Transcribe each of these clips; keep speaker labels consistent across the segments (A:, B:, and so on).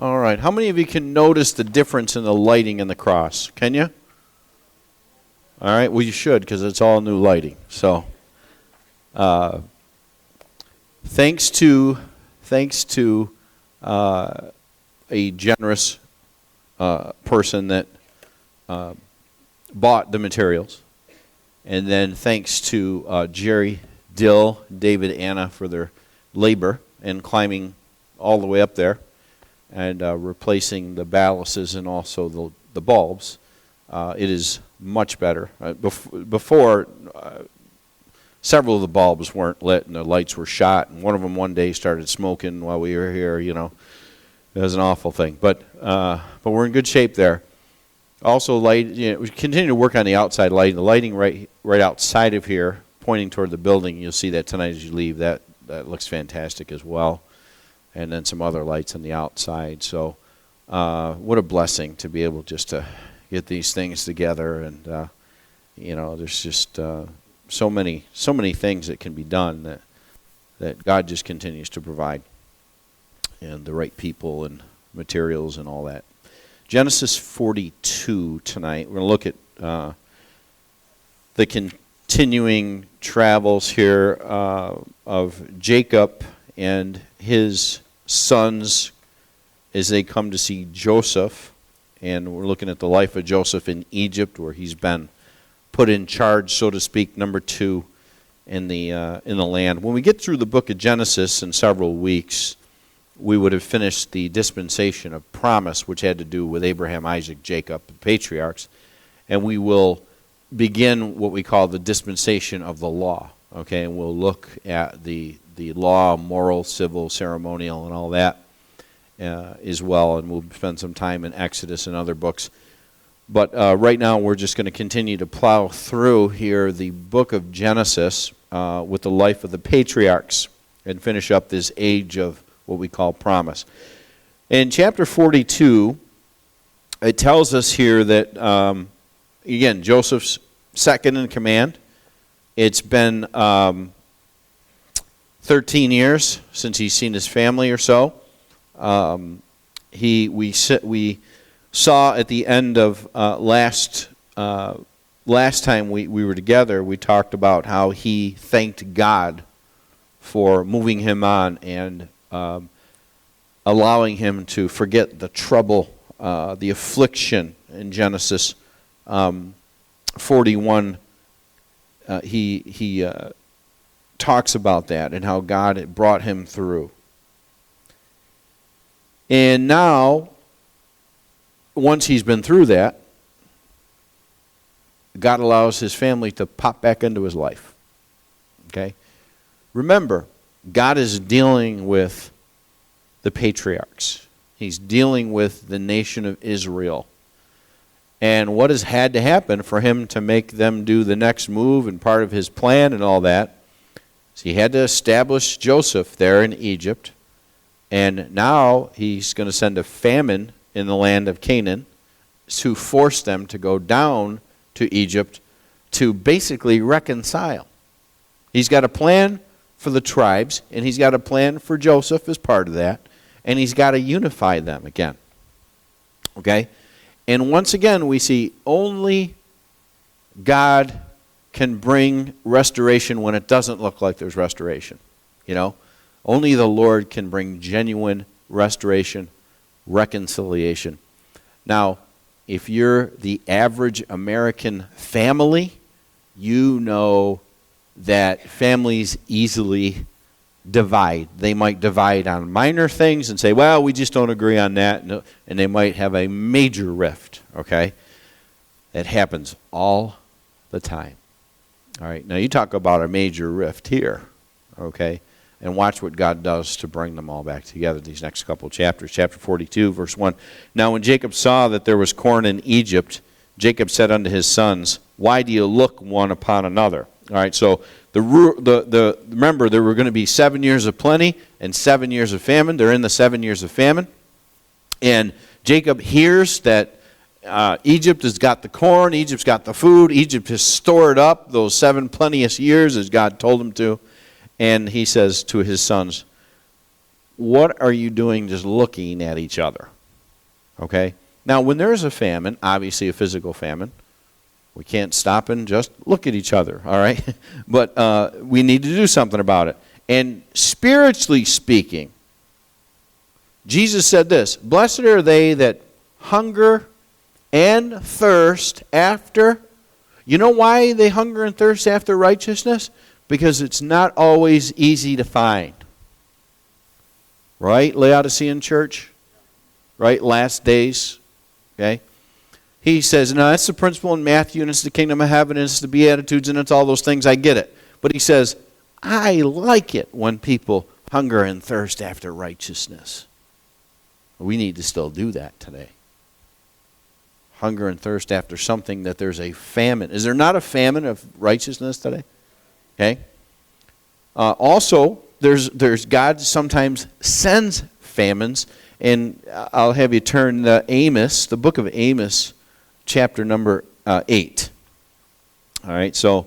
A: All right. How many of you can notice the difference in the lighting in the cross? Can you? All right. Well, you should, because it's all new lighting. So, thanks to a generous person that bought the materials, and then thanks to Jerry, Dill, David, Anna for their labor and climbing all the way up there and replacing the ballasts and also the bulbs. It is much better. Before, several of the bulbs weren't lit and the lights were shot, and one of them one day started smoking while we were here. You know, it was an awful thing. But we're in good shape there. Also, light. You know, we continue to work on the outside lighting. The lighting right outside of here, pointing toward the building. You'll see that tonight as you leave. That looks fantastic as well. And then some other lights on the outside. So, what a blessing to be able just to get these things together. And you know, there's just so many things that can be done that God just continues to provide, and the right people and materials and all that. Genesis 42 tonight. We're going to look at the continuing travels here of Jacob and his sons as they come to see Joseph. And we're looking at the life of Joseph in Egypt, where he's been put in charge, so to speak, number 2 in the land. When we get through the book of Genesis in several weeks, we would have finished the dispensation of promise, which had to do with Abraham, Isaac, Jacob, the patriarchs, and we will begin what we call the dispensation of the law. Okay, and we'll look at the law, moral, civil, ceremonial, and all that as well, and we'll spend some time in Exodus and other books. But right now we're just going to continue to plow through here the book of Genesis with the life of the patriarchs and finish up this age of what we call promise. In chapter 42, it tells us here that, again, Joseph's second in command. It's been 13 years since he's seen his family or so. We saw at the end of last time we were together, we talked about how he thanked God for moving him on and allowing him to forget the trouble, the affliction in Genesis 41. He talks about that and how God had brought him through. And now, once he's been through that, God allows his family to pop back into his life. Okay? Remember, God is dealing with the patriarchs. He's dealing with the nation of Israel. And what has had to happen for him to make them do the next move and part of his plan and all that is he had to establish Joseph there in Egypt. And now he's going to send a famine in the land of Canaan to force them to go down to Egypt to basically reconcile. He's got a plan for the tribes, and he's got a plan for Joseph as part of that, and he's got to unify them again. Okay? And once again, we see only God can bring restoration when it doesn't look like there's restoration. You know? Only the Lord can bring genuine restoration, reconciliation. Now, if you're the average American family, you know that families easily divide. They might divide on minor things and say, well, we just don't agree on that, and they might have a major rift, okay? That happens all the time. All right, now you talk about a major rift here, okay? And watch what God does to bring them all back together, these next couple of chapters. Chapter 42, verse 1. Now when Jacob saw that there was corn in Egypt, Jacob said unto his sons, why do you look one upon another? All right, so remember, there were going to be 7 years of plenty and 7 years of famine. They're in the 7 years of famine. And Jacob hears that Egypt has got the corn, Egypt's got the food, Egypt has stored up those 7 plenteous years as God told him to. And he says to his sons, what are you doing just looking at each other? Okay? Now, when there's a famine, obviously a physical famine, we can't stop and just look at each other, all right? But we need to do something about it. And spiritually speaking, Jesus said this, "Blessed are they that hunger and thirst after." You know why they hunger and thirst after righteousness? Because it's not always easy to find. Right, Laodicean church? Right, last days. Okay? He says, now that's the principle in Matthew, and it's the kingdom of heaven, and it's the Beatitudes, and it's all those things. I get it. But he says, I like it when people hunger and thirst after righteousness. We need to still do that today. Hunger and thirst after something that there's a famine. Is there not a famine of righteousness today? Okay. Also, there's God sometimes sends famines, and I'll have you turn to Amos, the book of Amos, chapter number 8. All right, so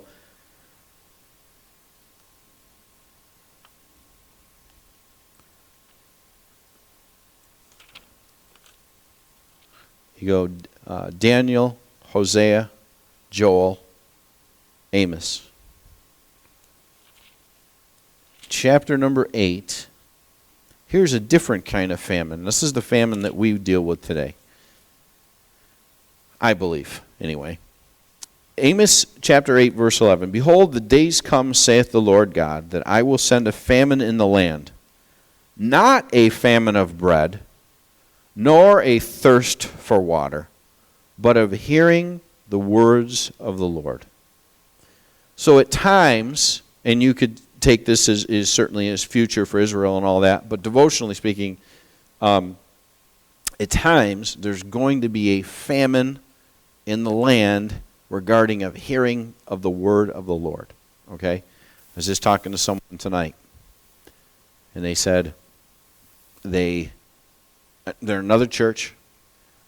A: you go Daniel, Hosea, Joel, Amos. Chapter number 8. Here's a different kind of famine. This is the famine that we deal with today. I believe, anyway. Amos chapter 8, verse 11. Behold, the days come, saith the Lord God, that I will send a famine in the land, not a famine of bread, nor a thirst for water, but of hearing the words of the Lord. So at times, and you could take this as certainly as future for Israel and all that, but devotionally speaking, at times there's going to be a famine in the land regarding of hearing of the word of the Lord. Okay? I was just talking to someone tonight, and they said they're another church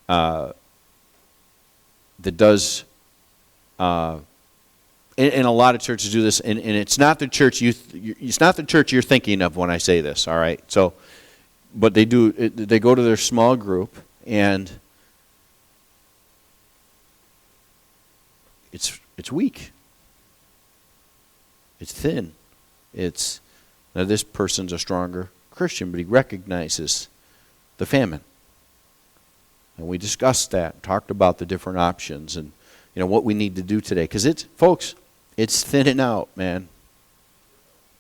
A: that does, and a lot of churches do this, and it's not the church it's not the church you're thinking of when I say this. All right, so, but they do. They go to their small group, and it's weak. It's thin. Now this person's a stronger Christian, but he recognizes the famine. And we discussed that, talked about the different options and what we need to do today. Because it's thinning out, man.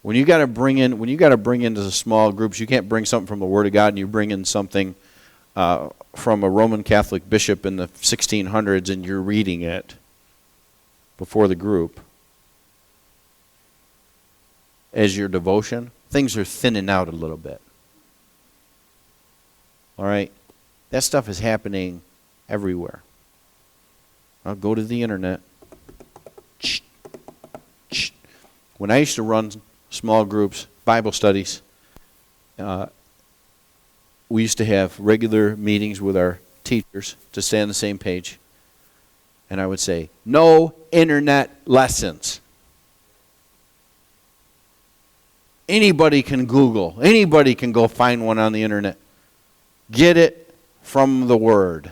A: When you got to bring into the small groups, you can't bring something from the Word of God and you bring in something from a Roman Catholic bishop in the 1600s and you're reading it before the group as your devotion. Things are thinning out a little bit. All right? That stuff is happening everywhere. I'll go to the internet. When I used to run small groups, Bible studies, we used to have regular meetings with our teachers to stay on the same page. And I would say, no internet lessons. Anybody can Google. Anybody can go find one on the internet. Get it from the Word.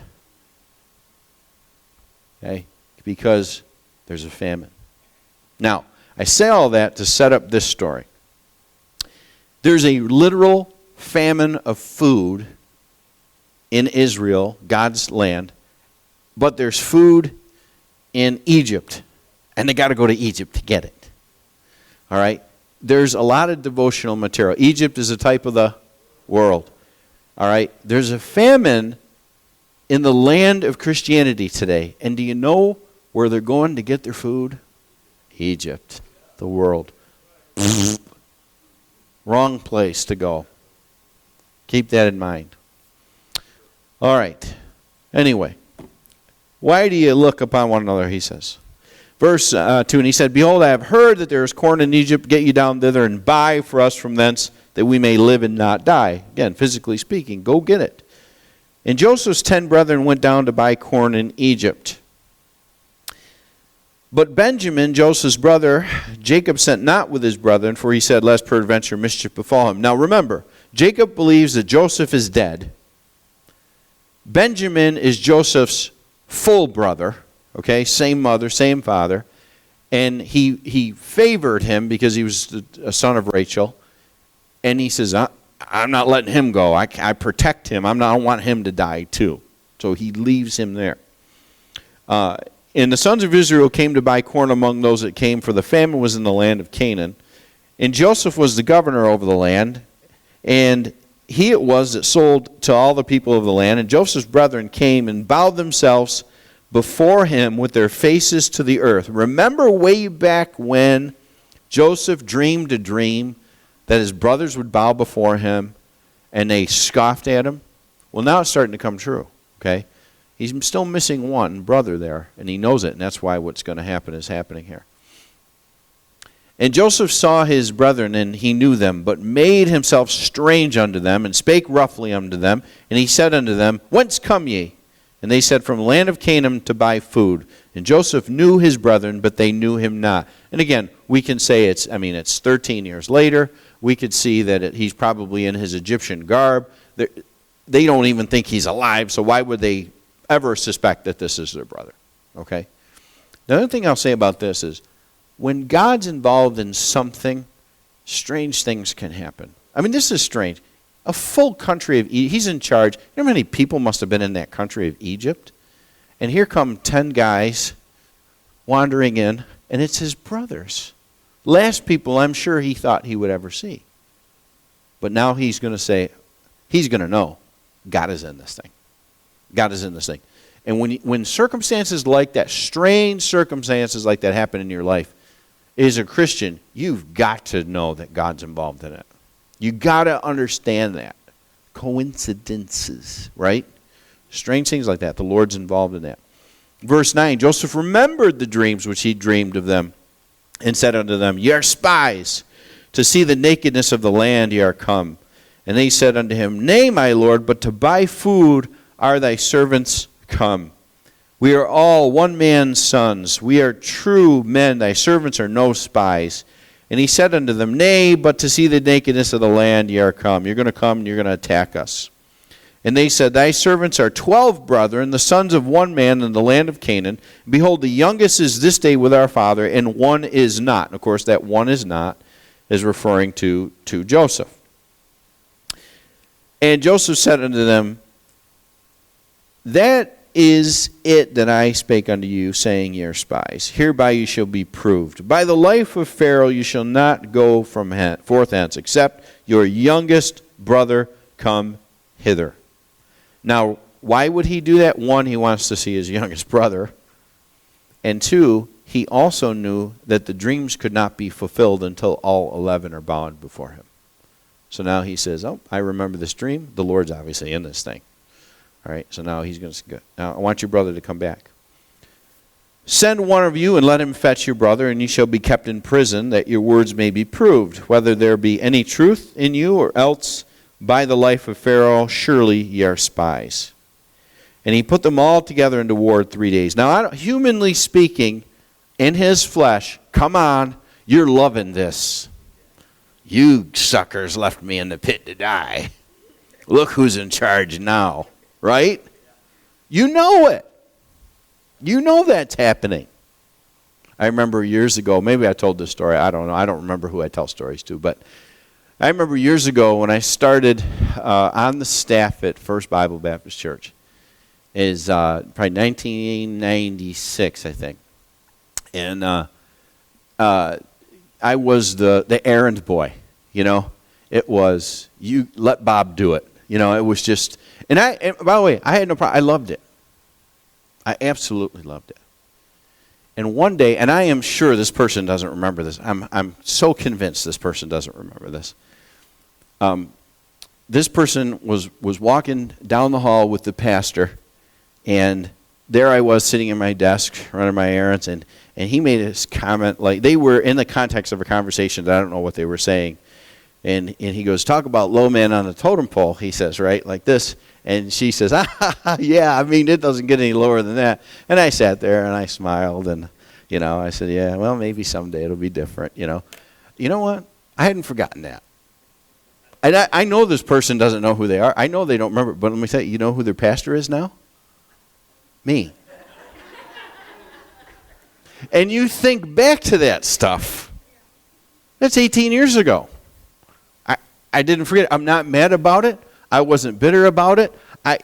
A: Okay? Because there's a famine. Now, I say all that to set up this story. There's a literal famine of food in Israel, God's land, but there's food in Egypt, and they got to go to Egypt to get it. All right? There's a lot of devotional material. Egypt is a type of the world. All right? There's a famine in the land of Christianity today. And do you know where they're going to get their food? Egypt, the world. Wrong place to go. Keep that in mind. All right. Anyway, why do you look upon one another, he says. Verse 2, and he said, Behold, I have heard that there is corn in Egypt. Get you down thither and buy for us from thence, that we may live and not die. Again, physically speaking, go get it. And Joseph's 10 brethren went down to buy corn in Egypt. But Benjamin, Joseph's brother, Jacob sent not with his brethren, for he said, lest peradventure mischief befall him. Now remember, Jacob believes that Joseph is dead. Benjamin is Joseph's full brother, okay, same mother, same father, and he favored him because he was a son of Rachel, and he says, I'm not letting him go. I protect him. I don't want him to die too. So he leaves him there. And the sons of Israel came to buy corn among those that came, for the famine was in the land of Canaan. And Joseph was the governor over the land, and he it was that sold to all the people of the land. And Joseph's brethren came and bowed themselves before him with their faces to the earth. Remember way back when Joseph dreamed a dream that his brothers would bow before him and they scoffed at him? Well, now it's starting to come true, okay? He's still missing one brother there, and he knows it, and that's why what's going to happen is happening here. And Joseph saw his brethren, and he knew them, but made himself strange unto them, and spake roughly unto them. And he said unto them, Whence come ye? And they said, From the land of Canaan to buy food. And Joseph knew his brethren, but they knew him not. And again, we can say it's 13 years later. We could see that he's probably in his Egyptian garb. They don't even think he's alive, so why would they ever suspect that this is their brother? Okay? The other thing I'll say about this is, when God's involved in something, strange things can happen. This is strange. A full country of Egypt, he's in charge. You know how many people must have been in that country of Egypt? And here come 10 guys wandering in, and it's his brothers. Last people I'm sure he thought he would ever see. But now he's going to say, he's going to know God is in this thing. God is in this thing. And when circumstances like that, strange circumstances like that happen in your life, as a Christian, you've got to know that God's involved in it. You got to understand that. Coincidences, right? Strange things like that. The Lord's involved in that. Verse 9, Joseph remembered the dreams which he dreamed of them, and said unto them, Ye are spies, to see the nakedness of the land ye are come. And they said unto him, Nay, my Lord, but to buy food are thy servants come. We are all one man's sons. We are true men. Thy servants are no spies. And he said unto them, Nay, but to see the nakedness of the land ye are come. You're going to come and you're going to attack us. And they said, Thy servants are 12 brethren, the sons of one man in the land of Canaan. Behold, the youngest is this day with our father, and one is not. And of course, that one is not is referring to Joseph. And Joseph said unto them, That is it that I spake unto you, saying, Ye are spies. Hereby you shall be proved. By the life of Pharaoh you shall not go forth hence, except your youngest brother come hither. Now, why would he do that? One, he wants to see his youngest brother. And two, he also knew that the dreams could not be fulfilled until all 11 are bound before him. So now he says, I remember this dream. The Lord's obviously in this thing. All right, so now he's going to go. Now I want your brother to come back. Send one of you and let him fetch your brother, and ye shall be kept in prison, that your words may be proved, whether there be any truth in you, or else by the life of Pharaoh, surely ye are spies. And he put them all together into ward 3 days. Now, humanly speaking, in his flesh, come on, you're loving this. You suckers left me in the pit to die. Look who's in charge now. Right? You know it. You know that's happening. I remember years ago, maybe I told this story, I don't know. I don't remember who I tell stories to, but I remember years ago when I started on the staff at First Bible Baptist Church. Is probably 1996, I think. And I was the errand boy, you know. It was, you let Bob do it. You know, it was just, and by the way, I had no problem. I loved it. I absolutely loved it. And one day, and I am sure this person doesn't remember this. I'm so convinced this person doesn't remember this. This person was walking down the hall with the pastor, and there I was sitting in my desk running my errands, and he made this comment, like they were in the context of a conversation that I don't know what they were saying. And he goes, talk about low man on the totem pole, he says, right, like this. And she says, yeah, I mean, it doesn't get any lower than that. And I sat there and I smiled and, you know, I said, yeah, well, maybe someday it'll be different, you know. You know what? I hadn't forgotten that. And I know this person doesn't know who they are. I know they don't remember. But let me tell you, you know who their pastor is now? Me. And you think back to that stuff. That's 18 years ago. I didn't forget. I'm not mad about it. I wasn't bitter about it.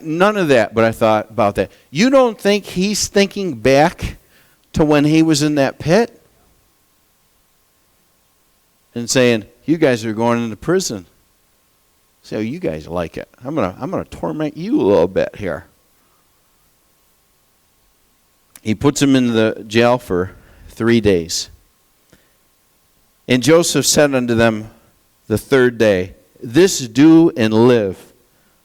A: None of that, but I thought about that. You don't think he's thinking back to when he was in that pit? And saying, you guys are going into prison. So you guys like it. I'm gonna torment you a little bit here. He puts him in the jail for 3 days. And Joseph said unto them the third day, this do and live,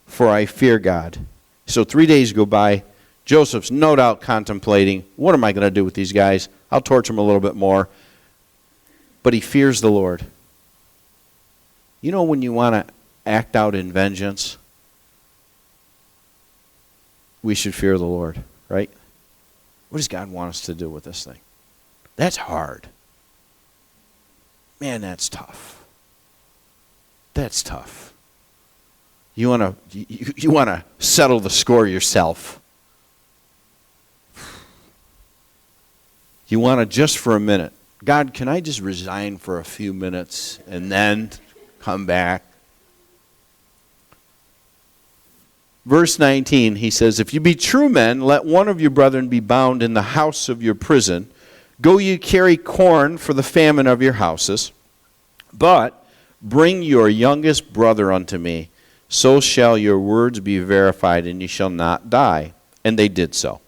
A: for I fear God. So 3 days go by. Joseph's no doubt contemplating, what am I going to do with these guys? I'll torture them a little bit more. But he fears the Lord. You know when you want to act out in vengeance, we should fear the Lord, right? What does God want us to do with this thing? That's hard. Man, that's tough. That's tough. You want to settle the score yourself. You want to just for a minute. God, can I just resign for a few minutes and then come back? Verse 19, he says, if you be true men, let one of your brethren be bound in the house of your prison. Go ye carry corn for the famine of your houses. But bring your youngest brother unto me. So shall your words be verified, and ye shall not die. And they did so.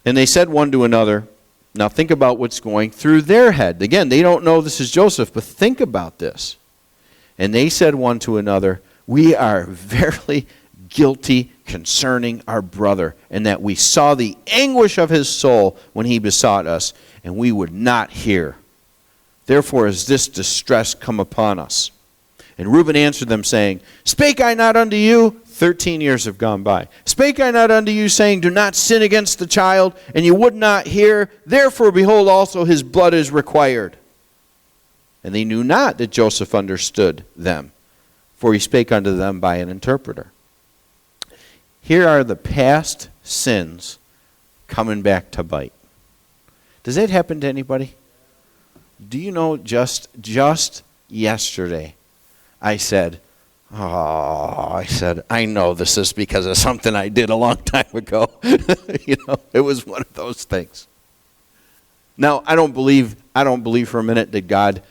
A: And they said one to another, now think about what's going through their head. Again, they don't know this is Joseph, but think about this. And they said one to another, we are verily guilty concerning our brother, and that we saw the anguish of his soul when he besought us, and we would not hear. Therefore is this distress come upon us. And Reuben answered them, saying, spake I not unto you? 13 years have gone by. Spake I not unto you, saying, do not sin against the child, and you would not hear? Therefore, behold, also his blood is required. And they knew not that Joseph understood them, for he spake unto them by an interpreter. Here are the past sins coming back to bite. Does that happen to anybody? Do you know just yesterday, I said, I know this is because of something I did a long time ago. It was one of those things. Now, I don't believe for a minute that God,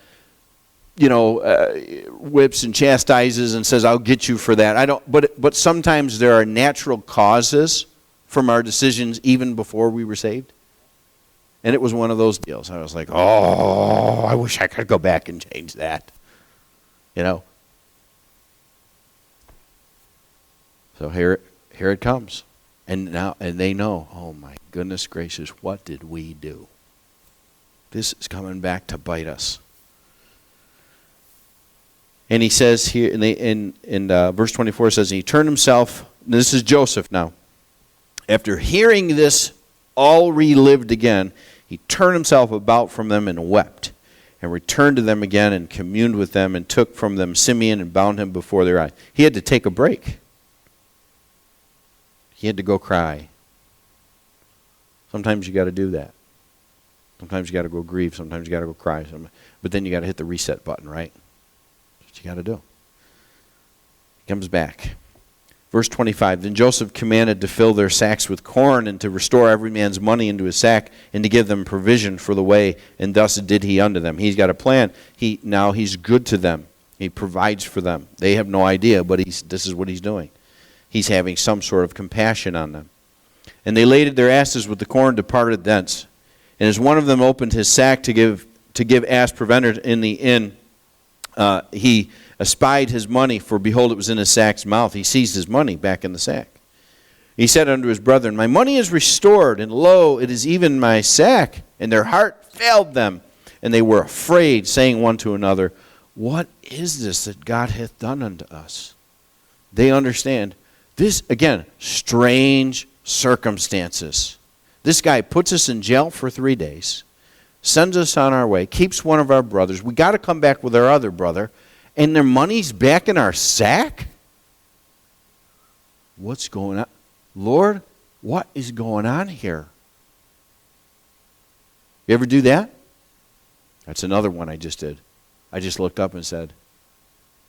A: whips and chastises and says, I'll get you for that. But sometimes there are natural causes from our decisions even before we were saved. And it was one of those deals. I was like, I wish I could go back and change that. So here it comes. And they know, oh my goodness gracious, what did we do? This is coming back to bite us. And he says here in verse 24 says, he turned himself, this is Joseph now. After hearing this all relived again, he turned himself about from them and wept, and returned to them again and communed with them, and took from them Simeon and bound him before their eyes. He had to take a break. He had to go cry. Sometimes you got to do that. Sometimes you got to go grieve. Sometimes you got to go cry. But then you got to hit the reset button, right? That's what you got to do. He comes back. Verse 25, then Joseph commanded to fill their sacks with corn, and to restore every man's money into his sack, and to give them provision for the way, and thus did he unto them. He's got a plan. Now he's good to them. He provides for them. They have no idea, but this is what he's doing. He's having some sort of compassion on them. And they laded their asses with the corn, departed thence. And as one of them opened his sack to give ass provender in the inn, he espied his money, for behold, it was in his sack's mouth. He seized his money back in the sack. He said unto his brethren, my money is restored, and lo, it is even my sack. And their heart failed them, and they were afraid, saying one to another, what is this that God hath done unto us? They understand. This, again, strange circumstances. This guy puts us in jail for 3 days, sends us on our way, keeps one of our brothers. We got to come back with our other brother. And their money's back in our sack? What's going on? Lord, what is going on here? You ever do that? That's another one I just did. I just looked up and said,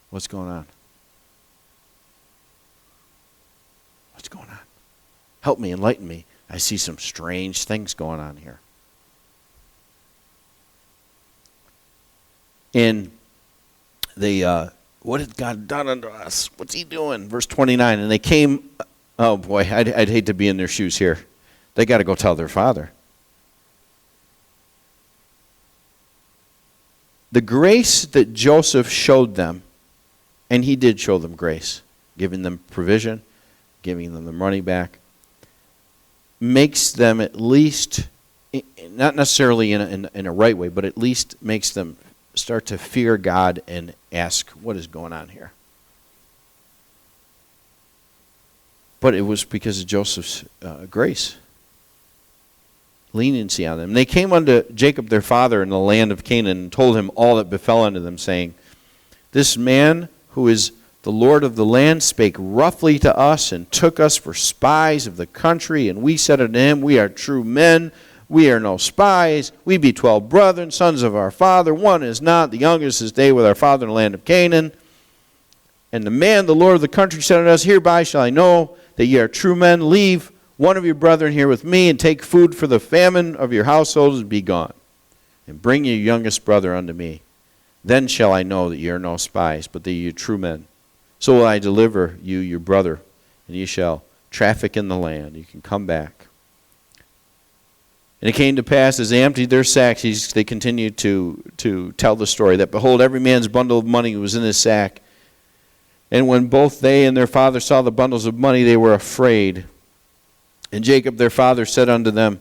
A: what's going on? What's going on? Help me, enlighten me. I see some strange things going on here. And what had God done unto us? What's he doing? Verse 29, and they came, oh boy, I'd hate to be in their shoes here. They got to go tell their father. The grace that Joseph showed them, and he did show them grace, giving them provision, giving them the money back, makes them at least, not necessarily in a right way, but at least makes them start to fear God and ask, what is going on here? But it was because of Joseph's grace, leniency on them. They came unto Jacob their father in the land of Canaan and told him all that befell unto them, saying, this man who is the Lord of the land spake roughly to us and took us for spies of the country. And we said unto him, we are true men. We are no spies. We be 12 brethren, sons of our father. One is not. The youngest is they with our father in the land of Canaan. And the man, the Lord of the country, said unto us, hereby shall I know that ye are true men. Leave one of your brethren here with me, and take food for the famine of your households, and be gone. And bring your youngest brother unto me. Then shall I know that ye are no spies, but that ye are true men. So will I deliver you your brother, and ye shall traffic in the land. You can come back. And it came to pass, as they emptied their sacks, they continued to tell the story, that behold, every man's bundle of money was in his sack. And when both they and their father saw the bundles of money, they were afraid. And Jacob their father said unto them,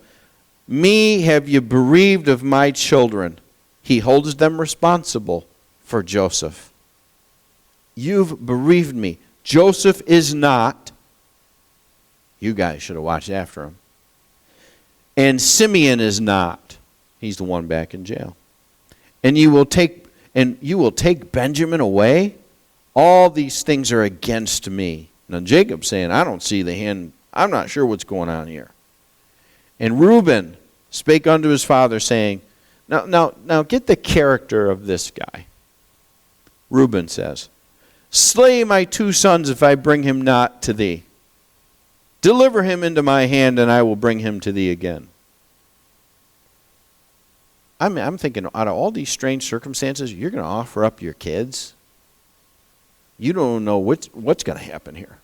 A: me have you bereaved of my children. He holds them responsible for Joseph. You've bereaved me. Joseph is not. You guys should have watched after him. And Simeon is not. He's the one back in jail. And you will take Benjamin away. All these things are against me. Now Jacob's saying, I don't see the hand. I'm not sure what's going on here. And Reuben spake unto his father, saying, Now get the character of this guy. Reuben says, slay my 2 sons if I bring him not to thee. Deliver him into my hand, and I will bring him to thee again. I'm thinking, out of all these strange circumstances, you're going to offer up your kids? You don't know what's going to happen here.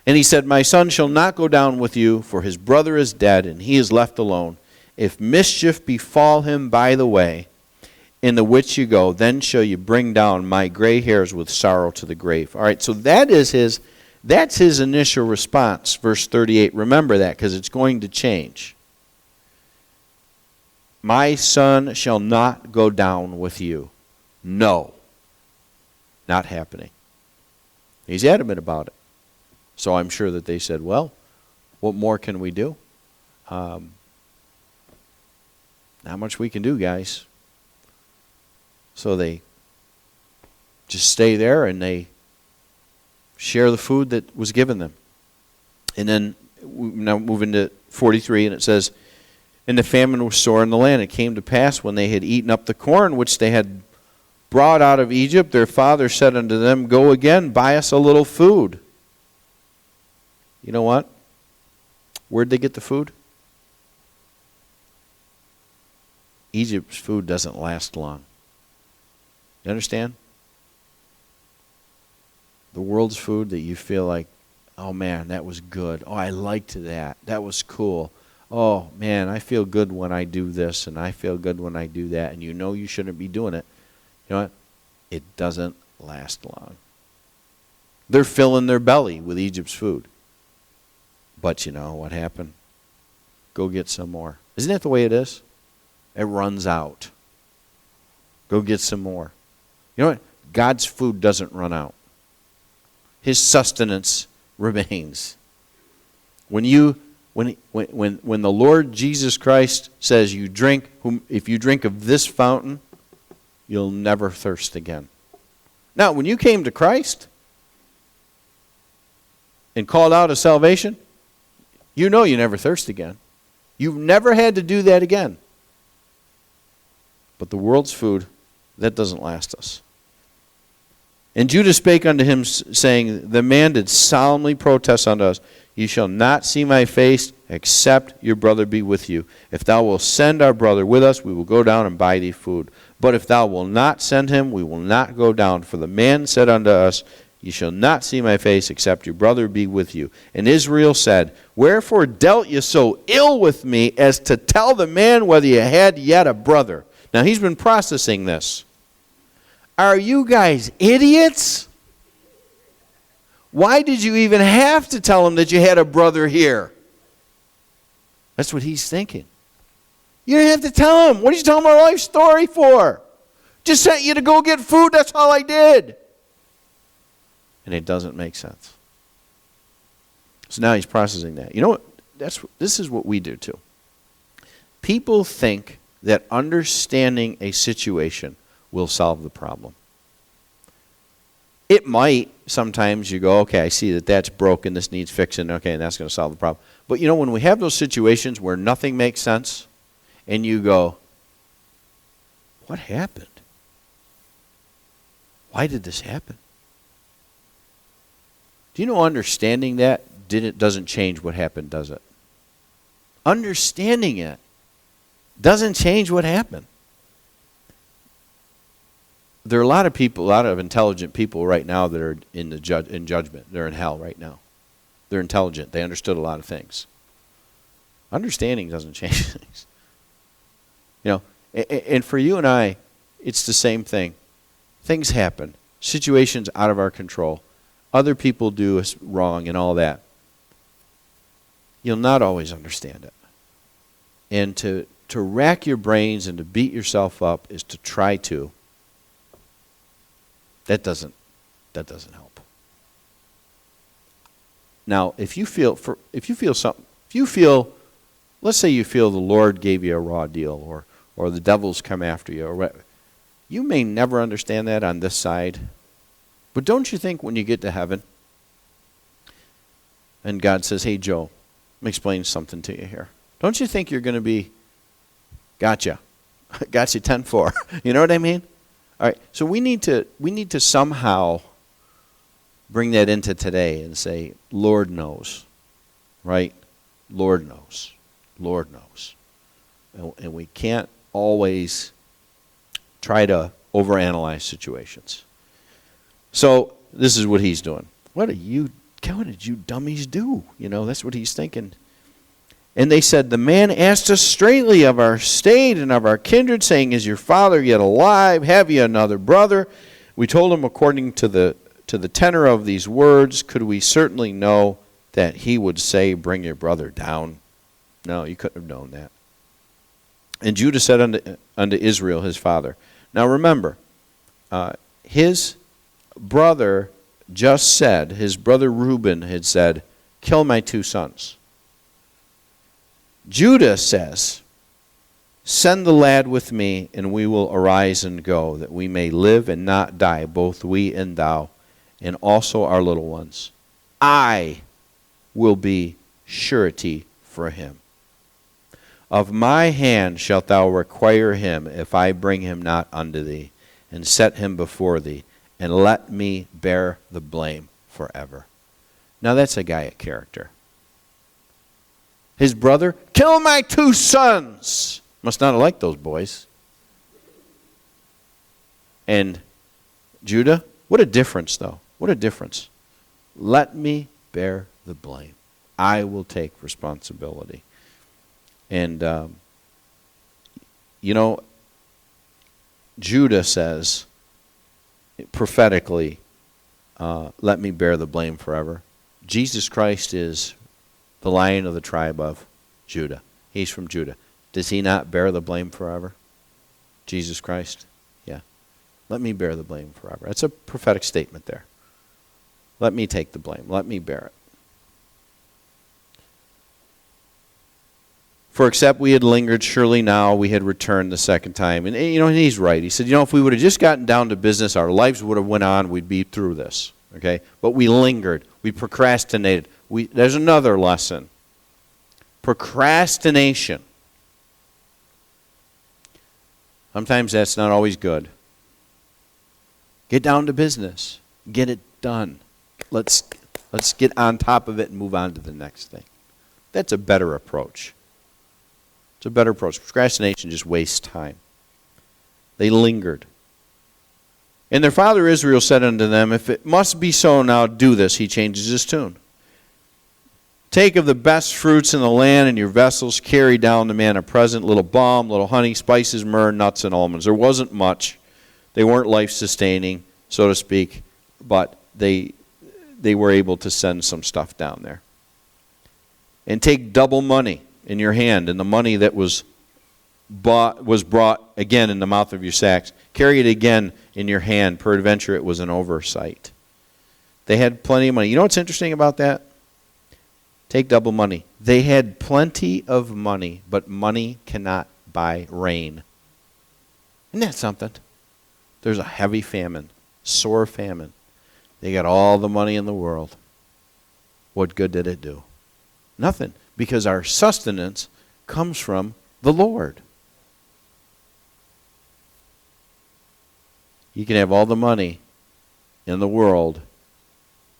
A: And he said, my son shall not go down with you, for his brother is dead, and he is left alone. If mischief befall him by the way, in the which you go, then shall you bring down my gray hairs with sorrow to the grave. All right, so that's his initial response, verse 38. Remember that, because it's going to change. My son shall not go down with you. No, not happening. He's adamant about it. So I'm sure that they said, well, what more can we do? Not much we can do, guys. So they just stay there and they share the food that was given them. And then we now move into 43, and it says, and the famine was sore in the land. It came to pass, when they had eaten up the corn which they had brought out of Egypt, their father said unto them, go again, buy us a little food. You know what? Where'd they get the food? Egypt's food doesn't last long. You understand? The world's food that you feel like, oh man, that was good. Oh, I liked that. That was cool. Oh man, I feel good when I do this, and I feel good when I do that, and you know you shouldn't be doing it. You know what? It doesn't last long. They're filling their belly with Egypt's food. But you know what happened? Go get some more. Isn't that the way it is? It runs out. Go get some more. You know what? God's food doesn't run out. His sustenance remains. When the Lord Jesus Christ says you drink, if you drink of this fountain, you'll never thirst again. Now, when you came to Christ and called out of salvation, you know you never thirst again. You've never had to do that again. But the world's food, that doesn't last us. And Judah spake unto him, saying, the man did solemnly protest unto us, ye shall not see my face, except your brother be with you. If thou wilt send our brother with us, we will go down and buy thee food. But if thou wilt not send him, we will not go down. For the man said unto us, ye shall not see my face, except your brother be with you. And Israel said, wherefore dealt ye so ill with me, as to tell the man whether ye had yet a brother? Now he's been processing this. Are you guys idiots? Why did you even have to tell him that you had a brother here? That's what he's thinking. You didn't have to tell him. What did you tell him our life story for? Just sent you to go get food, that's all I did. And it doesn't make sense. So now he's processing that. You know what? This is what we do too. People think that understanding a situation will solve the problem. It might. Sometimes you go, okay, I see that that's broken, this needs fixing, okay, and that's going to solve the problem. But you know, when we have those situations where nothing makes sense, and you go, what happened? Why did this happen? Do you know understanding that doesn't change what happened, does it? Understanding it doesn't change what happened. There are a lot of people, a lot of intelligent people right now that are in judgment. They're in hell right now. They're intelligent. They understood a lot of things. Understanding doesn't change things. You know, and for you and I, it's the same thing. Things happen. Situations out of our control. Other people do us wrong and all that. You'll not always understand it. And to rack your brains and to beat yourself up is to try to. That doesn't help. Now, if you feel, let's say you feel the Lord gave you a raw deal, or the devil's come after you, or what, you may never understand that on this side. But don't you think when you get to heaven, and God says, hey, Joe, let me explain something to you here. Don't you think you're going to be, gotcha, got you 10-4. You know what I mean? All right, so we need to somehow bring that into today and say, Lord knows, right? Lord knows. Lord knows. And we can't always try to overanalyze situations. So this is what he's doing. What did you dummies do? You know, that's what he's thinking. And they said, the man asked us straightly of our state and of our kindred, saying, is your father yet alive? Have you another brother? We told him according to the tenor of these words, could we certainly know that he would say, bring your brother down? No, you couldn't have known that. And Judah said unto Israel, his father. Now remember, his brother just said, his brother Reuben had said, kill my 2 sons. Judah says, send the lad with me, and we will arise and go, that we may live and not die, both we and thou, and also our little ones. I will be surety for him. Of my hand shalt thou require him, if I bring him not unto thee, and set him before thee, and let me bear the blame forever. Now that's a guy of character. His brother, kill my 2 sons. Must not have liked those boys. And Judah, what a difference though. What a difference. Let me bear the blame. I will take responsibility. And, you know, Judah says, prophetically, let me bear the blame forever. Jesus Christ is the Lion of the tribe of Judah. He's from Judah. Does he not bear the blame forever? Jesus Christ? Yeah. Let me bear the blame forever. That's a prophetic statement there. Let me take the blame. Let me bear it. For except we had lingered, surely now we had returned the second time. And and he's right. He said, if we would have just gotten down to business, our lives would have went on, we'd be through this. Okay? But we lingered. We procrastinated. There's another lesson. Procrastination. Sometimes that's not always good. Get down to business. Get it done. Let's get on top of it and move on to the next thing. That's a better approach. It's a better approach. Procrastination just wastes time. They lingered. And their father Israel said unto them, if it must be so now, do this. He changes his tune. Take of the best fruits in the land in your vessels, carry down the man a present, little balm, little honey, spices, myrrh, nuts, and almonds. There wasn't much. They weren't life-sustaining, so to speak, but they were able to send some stuff down there. And take double money in your hand, and the money that was brought again in the mouth of your sacks. Carry it again in your hand. Peradventure it was an oversight. They had plenty of money. You know what's interesting about that? Take double money. They had plenty of money, but money cannot buy rain. Isn't that something? There's a heavy famine, sore famine. They got all the money in the world. What good did it do? Nothing, because our sustenance comes from the Lord. You can have all the money in the world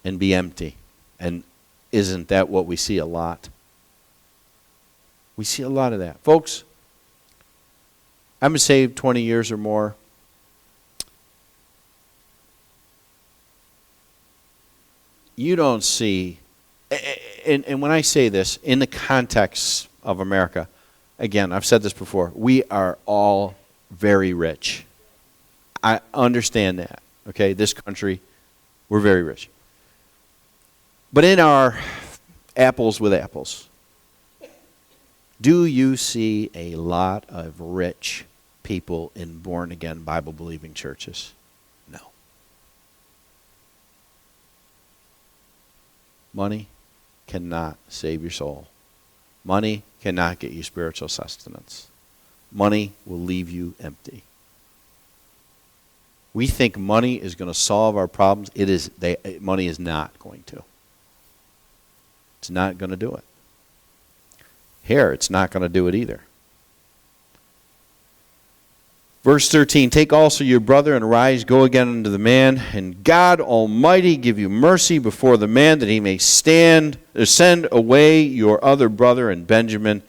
A: and be empty. And isn't that what we see a lot? We see a lot of that. Folks, I've been saved 20 years or more. You don't see, and when I say this, in the context of America, again, I've said this before, we are all very rich. I understand that, okay? This country, we're very rich. But in our apples with apples, do you see a lot of rich people in born-again, Bible-believing churches? No. Money cannot save your soul. Money cannot get you spiritual sustenance. Money will leave you empty. We think money is going to solve our problems. Money is not going to. It's not going to do it. Here, it's not going to do it either. Verse 13, take also your brother and arise, go again unto the man, and God Almighty give you mercy before the man, that he may send away your other brother and Benjamin.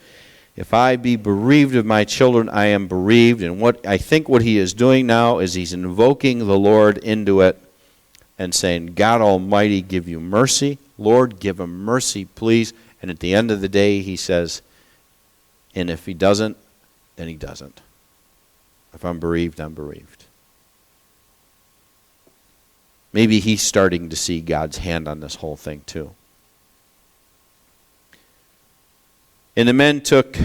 A: If I be bereaved of my children, I am bereaved. And what I think what he is doing now is he's invoking the Lord into it and saying, God Almighty give you mercy. Lord, give him mercy, please. And at the end of the day, he says, and if he doesn't, then he doesn't. If I'm bereaved, I'm bereaved. Maybe he's starting to see God's hand on this whole thing too. And the men took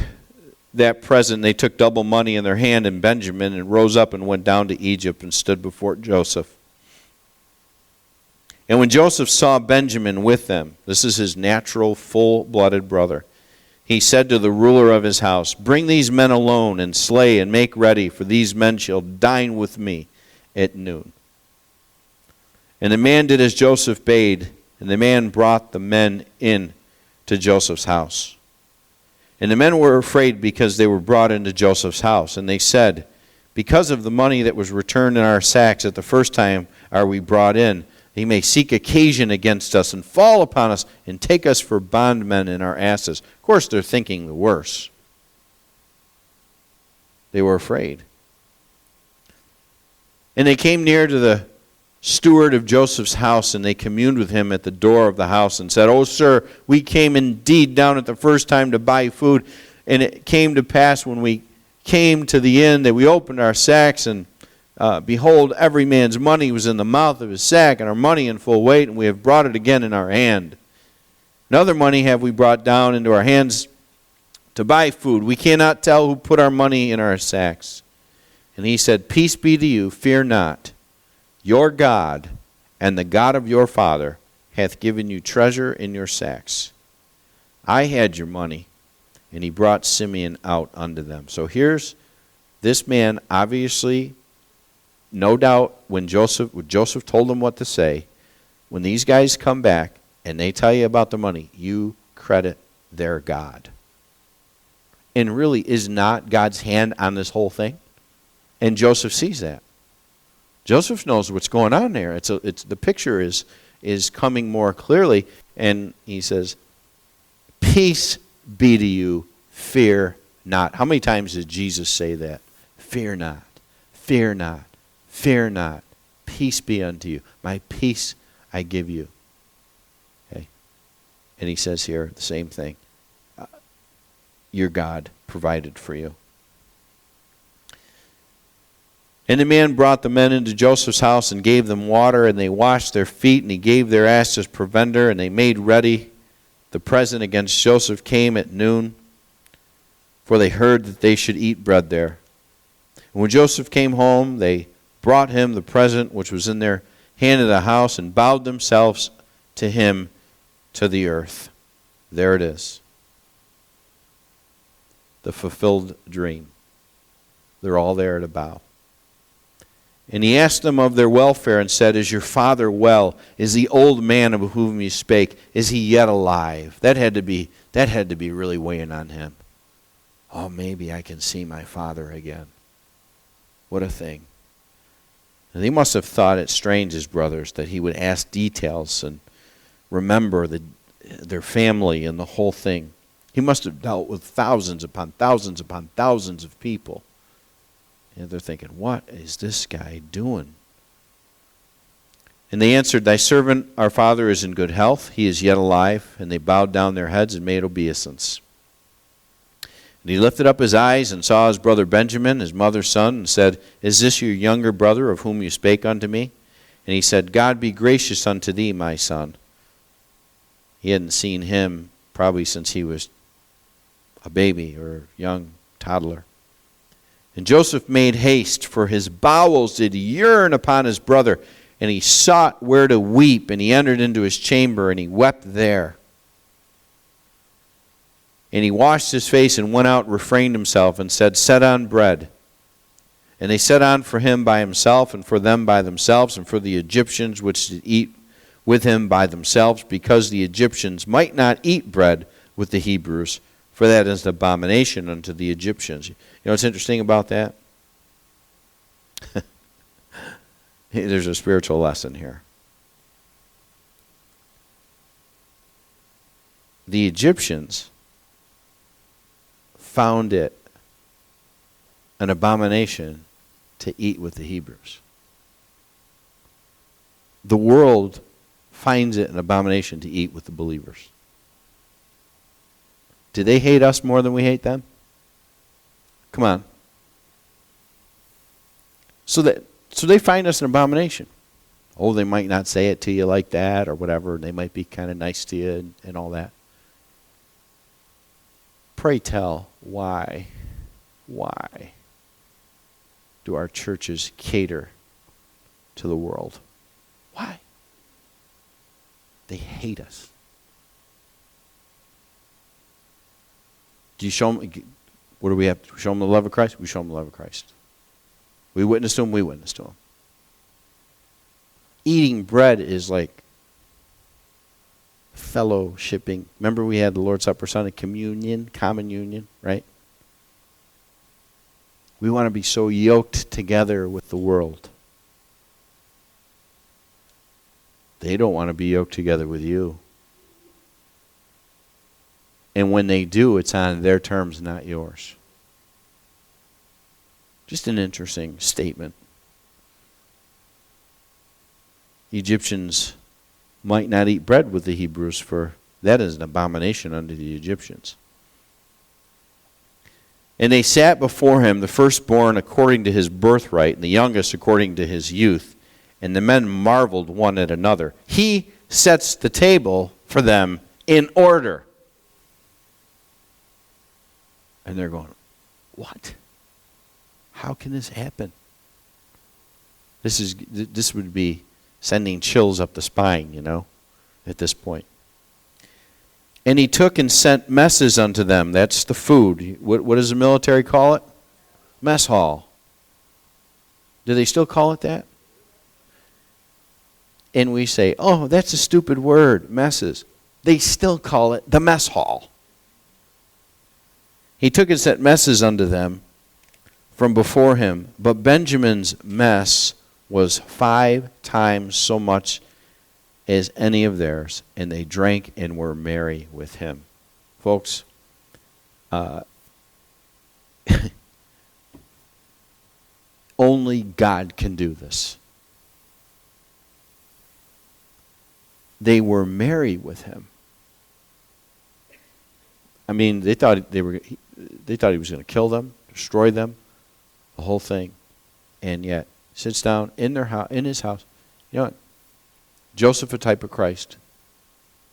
A: that present, they took double money in their hand and Benjamin, and rose up and went down to Egypt and stood before Joseph. And when Joseph saw Benjamin with them, this is his natural, full-blooded brother, he said to the ruler of his house, bring these men alone and slay and make ready, for these men shall dine with me at noon. And the man did as Joseph bade, and the man brought the men in to Joseph's house. And the men were afraid because they were brought into Joseph's house. And they said, because of the money that was returned in our sacks at the first time are we brought in, he may seek occasion against us and fall upon us and take us for bondmen and our asses. Of course, they're thinking the worst. They were afraid. And they came near to the steward of Joseph's house, and they communed with him at the door of the house and said, "O sir, we came indeed down at the first time to buy food, and it came to pass when we came to the end that we opened our sacks, and behold, every man's money was in the mouth of his sack, and our money in full weight, and we have brought it again in our hand. And other money have we brought down into our hands to buy food. We cannot tell who put our money in our sacks." And he said, "Peace be to you, fear not. Your God and the God of your father hath given you treasure in your sacks. I had your money, And he brought Simeon out unto them. So here's this man, obviously, no doubt, when Joseph told him what to say, when these guys come back and they tell you about the money, you credit their God. And really, is not God's hand on this whole thing? And Joseph sees that. Joseph knows what's going on there. It's the picture is coming more clearly, and he says, "Peace be to you, fear not." How many times did Jesus say that? Fear not, fear not, fear not. Peace be unto you. My peace I give you. Okay. And he says here the same thing. Your God provided for you. And the man brought the men into Joseph's house and gave them water, and they washed their feet, and he gave their asses provender, and they made ready. The present against Joseph came at noon, for they heard that they should eat bread there. And when Joseph came home, they brought him the present which was in their hand of the house, and bowed themselves to him to the earth. There it is. The fulfilled dream. They're all there to bow. And he asked them of their welfare and said, "Is your father well? Is the old man of whom you spake, is he yet alive?" That had to be really weighing on him. Oh, maybe I can see my father again. What a thing. And he must have thought it strange, his brothers, that he would ask details and remember their family and the whole thing. He must have dealt with thousands upon thousands upon thousands of people. And they're thinking, what is this guy doing? And they answered, "Thy servant, our father, is in good health. He is yet alive." And they bowed down their heads and made obeisance. And he lifted up his eyes and saw his brother Benjamin, his mother's son, and said, "Is this your younger brother of whom you spake unto me?" And he said, "God be gracious unto thee, my son." He hadn't seen him probably since he was a baby or a young toddler. And Joseph made haste, for his bowels did yearn upon his brother, and he sought where to weep, and he entered into his chamber, and he wept there. And he washed his face and went out, refrained himself, and said, "Set on bread." And they set on for him by himself, and for them by themselves, and for the Egyptians which did eat with him by themselves, because the Egyptians might not eat bread with the Hebrews, for that is an abomination unto the Egyptians. You know what's interesting about that? There's a spiritual lesson here. The Egyptians found it an abomination to eat with the Hebrews. The world finds it an abomination to eat with the believers. Do they hate us more than we hate them? Come on. So they find us an abomination. Oh, they might not say it to you like that or whatever. They might be kind of nice to you and all that. Pray tell, why do our churches cater to the world? Why? They hate us. Do you show them, what do we have to show them the love of Christ? We show them the love of Christ. We witness to them, we witness to them. Eating bread is like fellowshipping. Remember we had the Lord's Supper Sunday, communion, common union, right? We want to be so yoked together with the world. They don't want to be yoked together with you. And when they do, it's on their terms, not yours. Just an interesting statement. Egyptians might not eat bread with the Hebrews, for that is an abomination unto the Egyptians. And they sat before him, the firstborn according to his birthright, and the youngest according to his youth. And the men marveled one at another. He sets the table for them in order. And they're going, what? How can this happen? This would be sending chills up the spine, at this point. And he took and sent messes unto them. That's the food. What does the military call it? Mess hall. Do they still call it that? And we say, oh, that's a stupid word, messes. They still call it the mess hall. He took and sent messes unto them from before him, but Benjamin's mess was 5 times so much as any of theirs, and they drank and were merry with him. Folks, only God can do this. They were merry with him. I mean, they thought he was going to kill them, destroy them, the whole thing, and yet sits down in his house. You know what? Joseph, a type of Christ.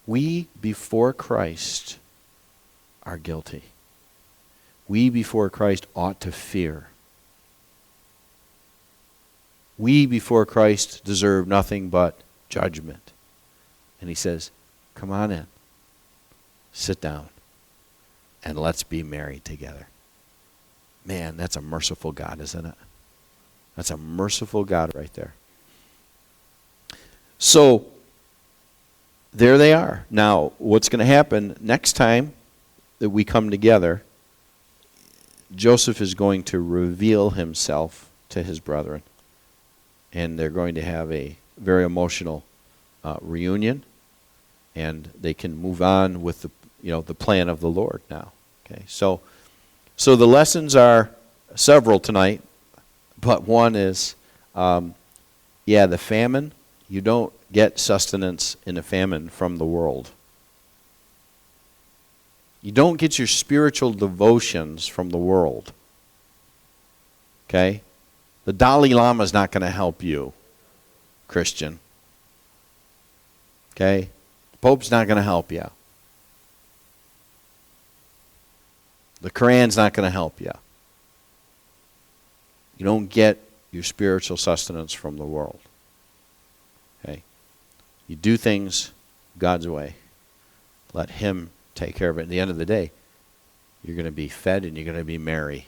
A: We before Christ are guilty. We before Christ ought to fear. We before Christ deserve nothing but judgment. And he says, come on in, sit down, and let's be married together. Man, that's a merciful God, isn't it? That's a merciful God right there. So, there they are. Now, what's going to happen next time that we come together, Joseph is going to reveal himself to his brethren. And they're going to have a very emotional reunion, and they can move on with the plan of the Lord now. Okay, so the lessons are several tonight, but one is, the famine. You don't get sustenance in a famine from the world. You don't get your spiritual devotions from the world. Okay? The Dalai Lama is not going to help you, Christian. Okay? The Pope's not going to help you. The Quran's not going to help you. You don't get your spiritual sustenance from the world. Okay? You do things God's way. Let him take care of it. At the end of the day, you're going to be fed and you're going to be merry.